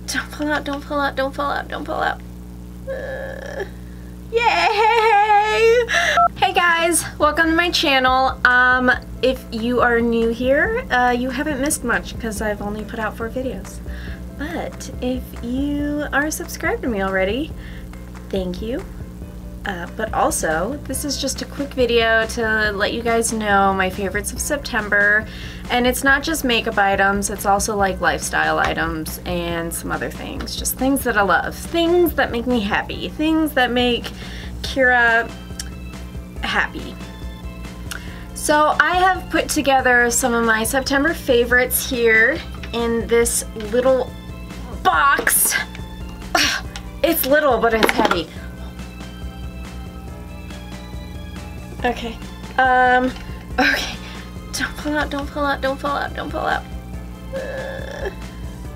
Don't pull out, don't pull out, don't pull out, don't pull out. Yay! Hey guys, welcome to my channel. If you are new here, you haven't missed much because I've only put out 4 videos. But if you are subscribed to me already, thank you. But also, this is just a quick video to let you guys know my favorites of September. And it's not just makeup items, it's also like lifestyle items and some other things. Just things that I love. Things that make me happy. Things that make Kira happy. So I have put together some of my September favorites here in this little box. It's little, but it's heavy. Okay. Okay. Don't pull out, don't pull out, don't pull out, don't pull out.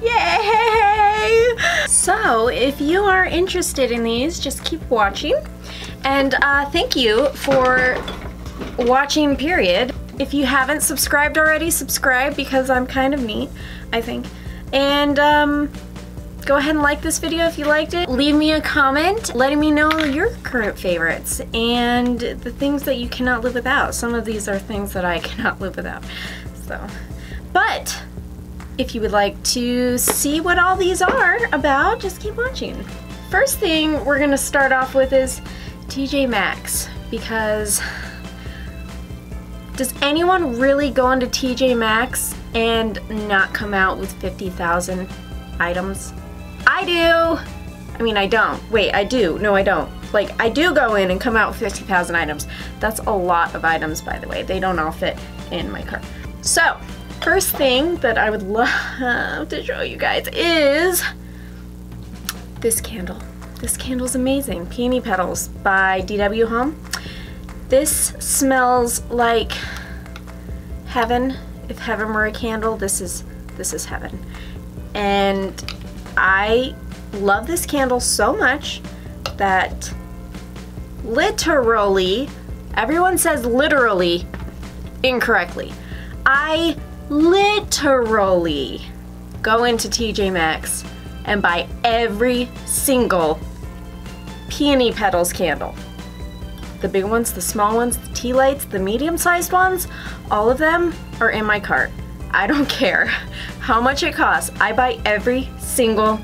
Yay! So, if you are interested in these, just keep watching. And thank you for watching, period. If you haven't subscribed already, subscribe because I'm kind of neat, I think. And go ahead and like this video if you liked it. Leave me a comment letting me know your current favorites and the things that you cannot live without. Some of these are things that I cannot live without. So, but if you would like to see what all these are about, just keep watching. First thing we're gonna start off with is TJ Maxx, because does anyone really go into TJ Maxx and not come out with 50,000 items? I do! I mean, I don't. Wait, I do. No, I don't. Like, I do go in and come out with 50,000 items. That's a lot of items, by the way. They don't all fit in my cart. So, first thing that I would love to show you guys is this candle. This candle's amazing. Peony Petals by DW Home. This smells like heaven. If heaven were a candle, this is heaven. And I love this candle so much that literally, everyone says literally incorrectly. I literally go into TJ Maxx and buy every single Peony Petals candle. The big ones, the small ones, the tea lights, the medium-sized ones, all of them are in my cart. I don't care how much it costs. I buy every single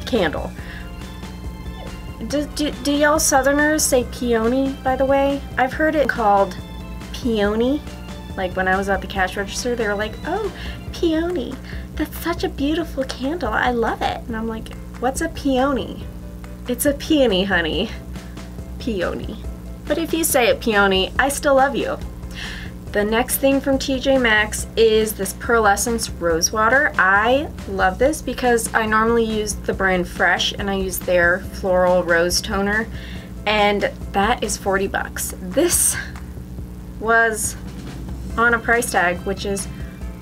candle. Do y'all Southerners say peony, by the way? I've heard it called peony. Like when I was at the cash register, they were like, oh, peony. That's such a beautiful candle. I love it. And I'm like, what's a peony? It's a peony, honey. Peony. But if you say it peony, I still love you. The next thing from TJ Maxx is this Pearlessence Rose Water. I love this because I normally use the brand Fresh and I use their Floral Rose Toner, and that is 40 bucks. This was on a price tag, which is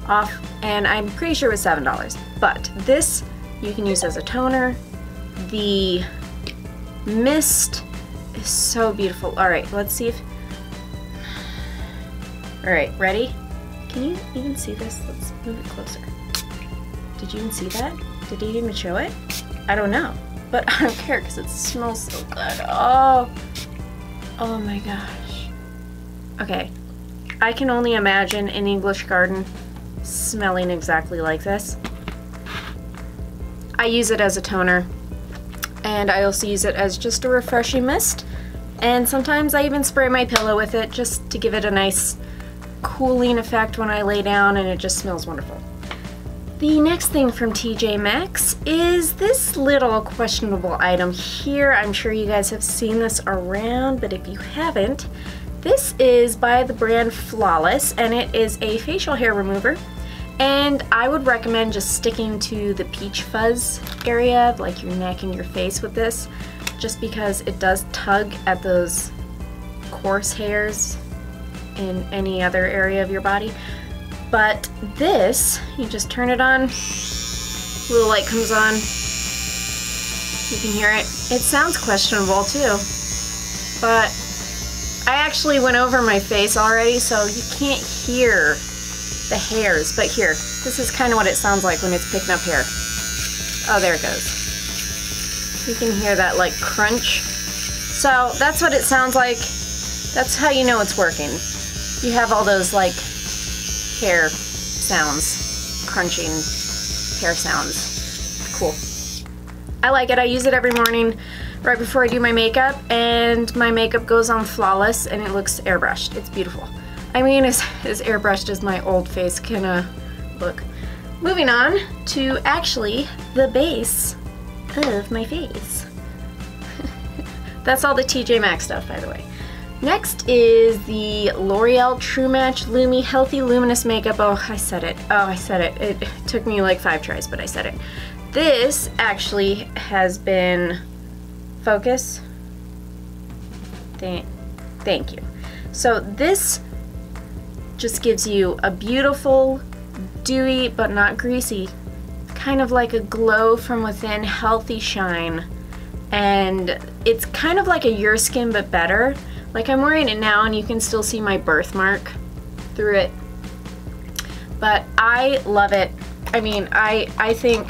off, and I'm pretty sure it was $7. But this you can use as a toner. The mist is so beautiful. Alright, let's see if... Alright, ready? Can you even see this? Let's move it closer. Did you even see that? Did he even show it? I don't know. But I don't care because it smells so good. Oh! Oh my gosh. Okay. I can only imagine an English garden smelling exactly like this. I use it as a toner. And I also use it as just a refreshing mist. And sometimes I even spray my pillow with it just to give it a nice cooling effect when I lay down, and it just smells wonderful. The next thing from TJ Maxx is this little questionable item here. I'm sure you guys have seen this around, but if you haven't, this is by the brand Flawless, and it is a facial hair remover. And I would recommend just sticking to the peach fuzz area, like your neck and your face with this, just because it does tug at those coarse hairs in any other area of your body. But this, you just turn it on, little light comes on, you can hear it. It sounds questionable too, but I actually went over my face already, so you can't hear the hairs. But here, this is kind of what it sounds like when it's picking up hair. Oh, there it goes. You can hear that like crunch. So that's what it sounds like. That's how you know it's working. You have all those like hair sounds, crunching hair sounds. Cool. I like it. I use it every morning right before I do my makeup, and my makeup goes on flawless and it looks airbrushed. It's beautiful. I mean, as airbrushed as my old face can look. Moving on to actually the base of my face. That's all the TJ Maxx stuff, by the way. Next is the L'Oreal True Match Lumi Healthy Luminous Makeup. Oh, I said it. Oh, I said it. It took me like 5 tries, but I said it. This actually has been... Focus. Thank you. So this just gives you a beautiful, dewy, but not greasy, kind of like a glow from within, healthy shine. And it's kind of like a Your Skin, but better. Like, I'm wearing it now and you can still see my birthmark through it. But I love it. I mean, I think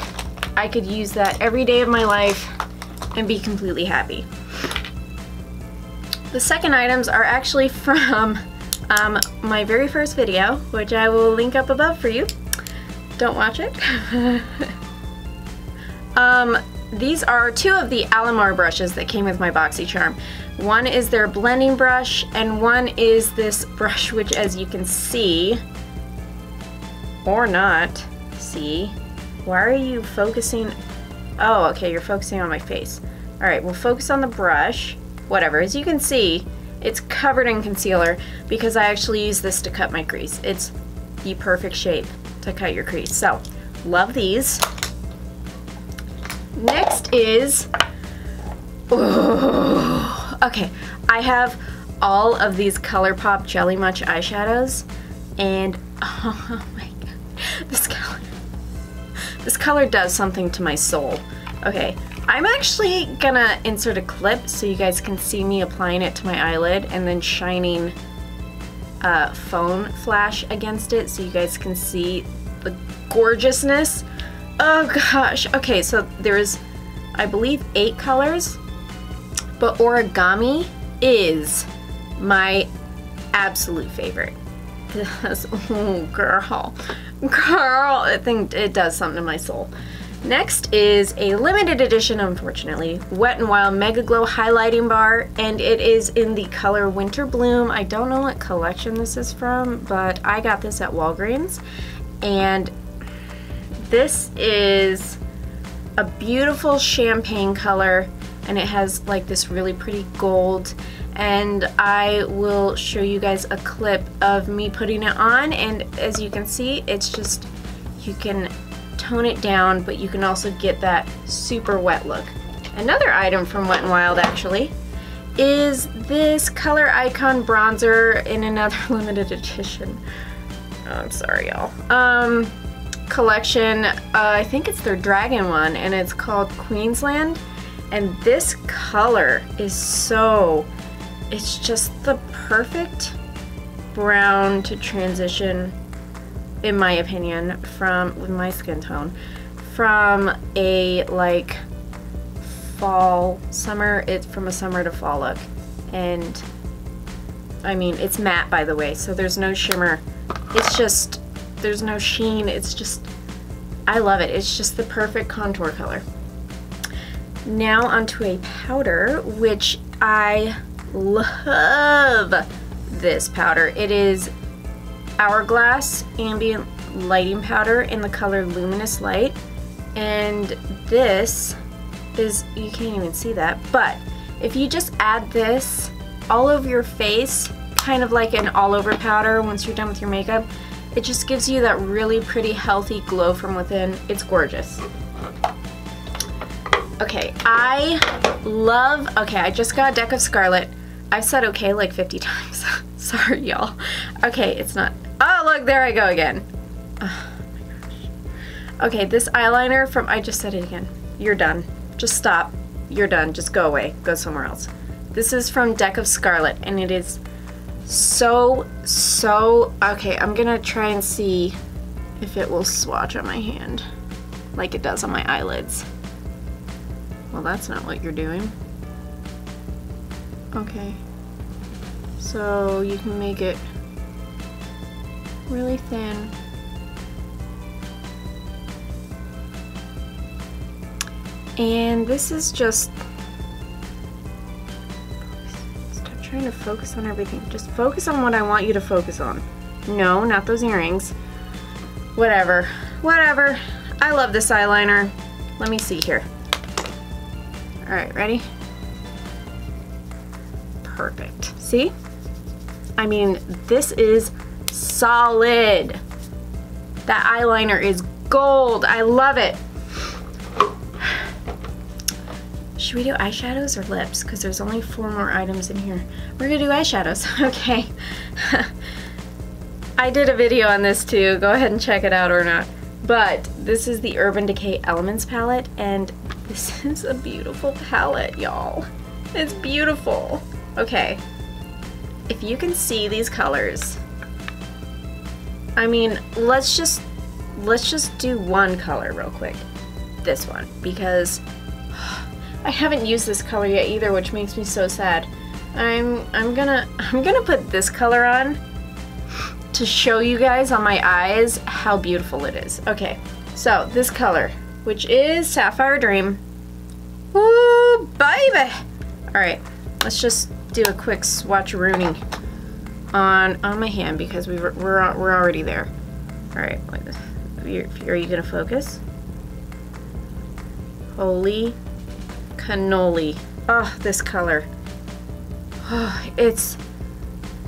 I could use that every day of my life and be completely happy. The second items are actually from my very first video, which I will link up above for you. Don't watch it. These are 2 of the Alamar brushes that came with my BoxyCharm. One is their blending brush, and one is this brush, which, as you can see, or not see, why are you focusing? Oh, okay, you're focusing on my face. All right, we'll focus on the brush. Whatever, as you can see, it's covered in concealer because I actually use this to cut my crease. It's the perfect shape to cut your crease. So, love these. Next is, okay, I have all of these Colourpop Jelly Much eyeshadows, and oh my god, this color does something to my soul. Okay, I'm actually gonna insert a clip so you guys can see me applying it to my eyelid and then shining phone flash against it so you guys can see the gorgeousness. Oh gosh. Okay, so there's, I believe, 8 colors, but Origami is my absolute favorite. This, oh girl, I think it does something to my soul. Next is a limited edition, unfortunately, Wet n Wild Megaglo highlighting bar, and it is in the color Winter Bloom. I don't know what collection this is from, but I got this at Walgreens, and this is a beautiful champagne color, and it has like this really pretty gold, and I will show you guys a clip of me putting it on, and as you can see, it's just, you can tone it down, but you can also get that super wet look. Another item from Wet n Wild actually is this Color Icon bronzer in another limited edition. Oh, I'm sorry y'all. Collection, I think it's their dragon one, and it's called Queensland, and this color is so, it's just the perfect brown to transition, in my opinion, from, with my skin tone, from a like fall, summer, it's from a summer to fall look. And I mean, it's matte, by the way, so there's no shimmer. It's just, there's no sheen. It's just, I love it. It's just the perfect contour color. Now onto a powder, which I love this powder. It is Hourglass Ambient Lighting Powder in the color Luminous Light, and this is, you can't even see that, but if you just add this all over your face, kind of like an all-over powder once you're done with your makeup, it just gives you that really pretty healthy glow from within. It's gorgeous. Okay, I love, okay, I just got a deck of Scarlet. I've said okay like 50 times. Sorry, y'all. Okay, it's not. Oh, look, there I go again. Oh my gosh. Okay, this eyeliner from, I just said it again. You're done. Just stop. You're done. Just go away. Go somewhere else. This is from Deck of Scarlet, and it is so, okay, I'm gonna try and see if it will swatch on my hand. like it does on my eyelids. Well, that's not what you're doing. Okay. So you can make it really thin. And this is just, stop trying to focus on everything. Just focus on what I want you to focus on. No, not those earrings. Whatever, whatever. I love this eyeliner. Let me see here. All right, ready? Perfect. See? I mean, this is solid. That eyeliner is gold. I love it. Should we do eyeshadows or lips? Because there's only 4 more items in here. We're gonna do eyeshadows. Okay. I did a video on this too. Go ahead and check it out or not. But this is the Urban Decay Elements palette, and this is a beautiful palette, y'all. It's beautiful. Okay. If you can see these colors, I mean, let's just do one color real quick. This one, because I haven't used this color yet either, which makes me so sad. I'm gonna put this color on to show you guys on my eyes how beautiful it is. Okay, so this color, which is Sapphire Dream. Ooh, baby! All right, let's just do a quick swatcheroonie on my hand because we're already there. All right, are you gonna focus? Holy cannoli! Oh, this color. Oh, it's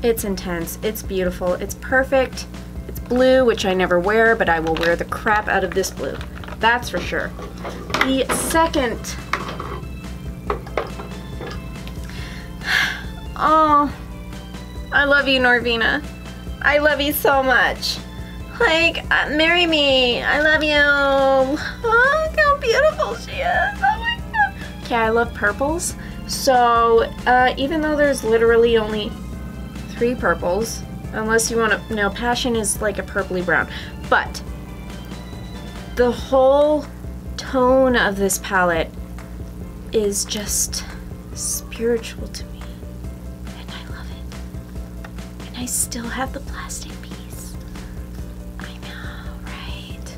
intense. It's beautiful. It's perfect. It's blue, which I never wear, but I will wear the crap out of this blue. That's for sure. The second. Oh, I love you, Norvina. I love you so much. Like, marry me. I love you. Oh, look how beautiful she is. Oh my god. Okay, I love purples. So, even though there's literally only 3 purples, unless you want to, no, Passion is like a purpley brown, but the whole tone of this palette is just spiritual to me, and I love it. And I still have the plastic piece. I know, right?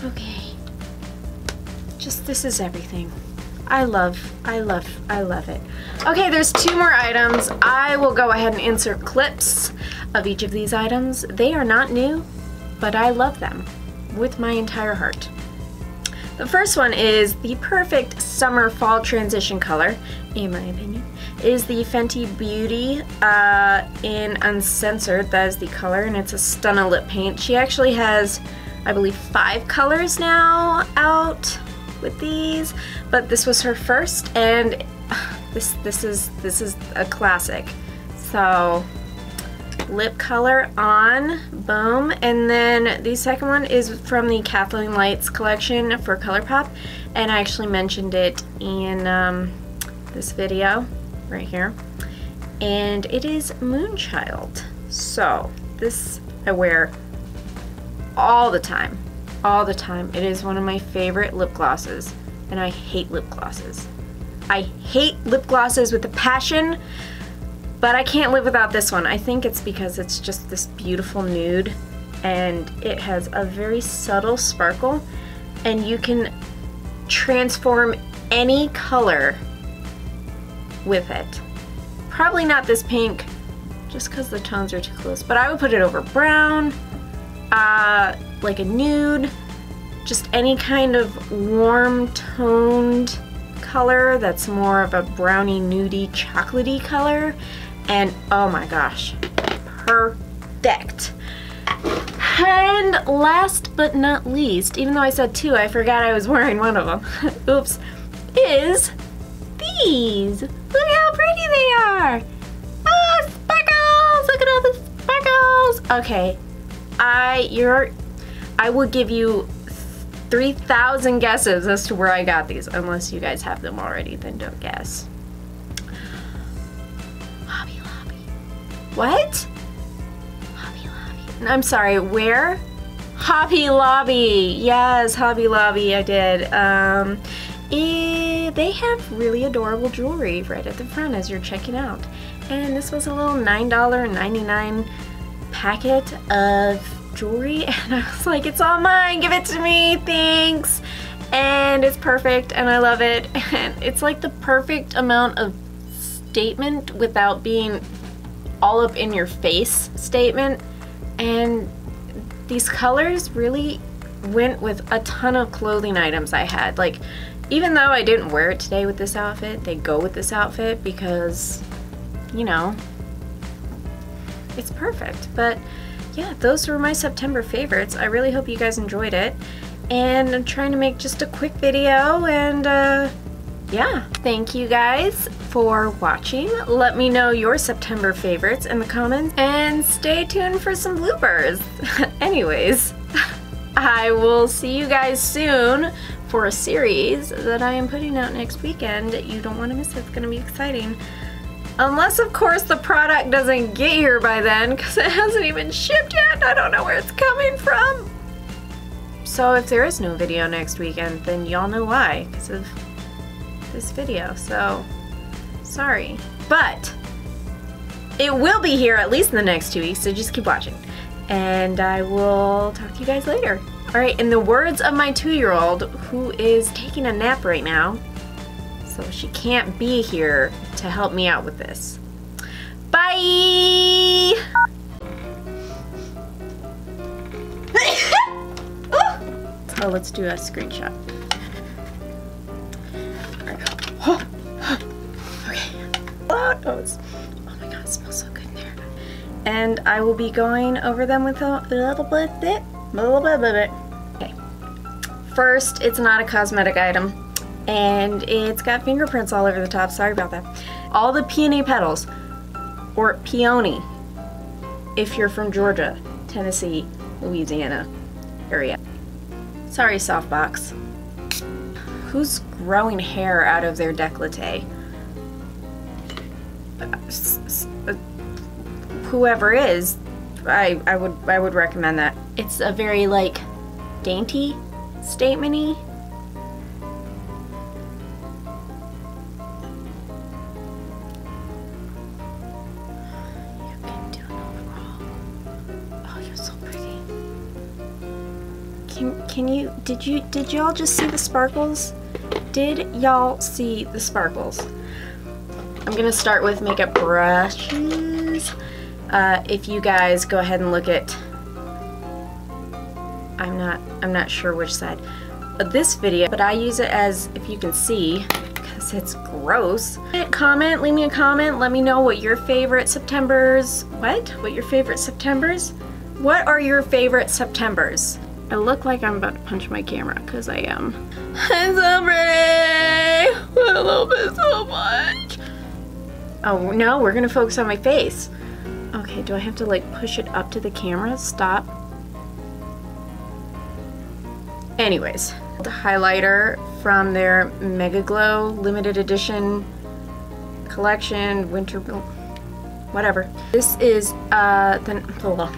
Okay. Just, this is everything. I love it. Okay, there's 2 more items. I will go ahead and insert clips of each of these items. They are not new, but I love them with my entire heart. The first one is the perfect summer fall transition color, in my opinion, is the Fenty Beauty in Uncensored. That is the color, and it's a stunner lip paint. She actually has, I believe, 5 colors now out with these, but this was her first, and this is a classic. So lip color on, boom. And then the second one is from the Kathleen Lights collection for Colourpop, and I actually mentioned it in this video right here, and it is Moonchild. So this I wear all the time. All the time. It is one of my favorite lip glosses, and I hate lip glosses. I hate lip glosses with a passion, but I can't live without this one. I think it's because it's just this beautiful nude, and it has a very subtle sparkle, and you can transform any color with it. Probably not this pink, just because the tones are too close, but I would put it over brown, like a nude, just any kind of warm toned color that's more of a brownie, nudie, chocolatey color, and oh my gosh, perfect. And last but not least, even though I said 2, I forgot I was wearing one of them. Oops. Is these. Look how pretty they are. Oh, sparkles! Look at all the sparkles. Okay, I will give you 3,000 guesses as to where I got these, unless you guys have them already, then don't guess. Hobby Lobby. What? Hobby Lobby. I'm sorry, where? Hobby Lobby. Yes, Hobby Lobby, I did. They have really adorable jewelry right at the front as you're checking out. And this was a little $9.99 packet of jewelry, and I was like, it's all mine, give it to me, thanks. And it's perfect, and I love it, and it's like the perfect amount of statement without being all up in your face statement. And these colors really went with a ton of clothing items I had. Like, even though I didn't wear it today with this outfit, they go with this outfit because, you know, it's perfect. But yeah, those were my September favorites. I really hope you guys enjoyed it. And I'm trying to make just a quick video, and yeah. Thank you guys for watching. Let me know your September favorites in the comments, and stay tuned for some bloopers. Anyways, I will see you guys soon for a series that I am putting out next weekend. You don't want to miss it. It's going to be exciting. Unless, of course, the product doesn't get here by then, because it hasn't even shipped yet. I don't know where it's coming from. So if there is no video next weekend, then y'all know why, because of this video. So, sorry. But it will be here at least in the next 2 weeks, so just keep watching. And I will talk to you guys later. Alright, in the words of my 2-year-old, who is taking a nap right now, so she can't be here to help me out with this. Bye! So let's do a screenshot. Okay. Oh my god, it smells so good in there. And I will be going over them with a little bit. Okay. First, it's not a cosmetic item, and it's got fingerprints all over the top. Sorry about that. All the Peony Petals, or Peony, if you're from Georgia, Tennessee, Louisiana area. Sorry, softbox. Who's growing hair out of their décolleté? Whoever is, I would recommend that. It's a very like dainty, statement-y. You can do an overall. Oh, you're so pretty. Can you, did y'all just see the sparkles? Did y'all see the sparkles? I'm gonna start with makeup brushes. If you guys go ahead and look at, I'm not sure which side of this video, but I use it as, if you can see, because it's gross. Comment, leave me a comment, let me know what your favorite Septembers, what your favorite Septembers? What are your favorite Septembers? I look like I'm about to punch my camera, because I am. I'm so pretty! I love it so much! Oh no, we're gonna focus on my face. Okay, do I have to like push it up to the camera? Stop. Anyways, the highlighter from their Megaglo limited edition collection, winter, whatever. This is the,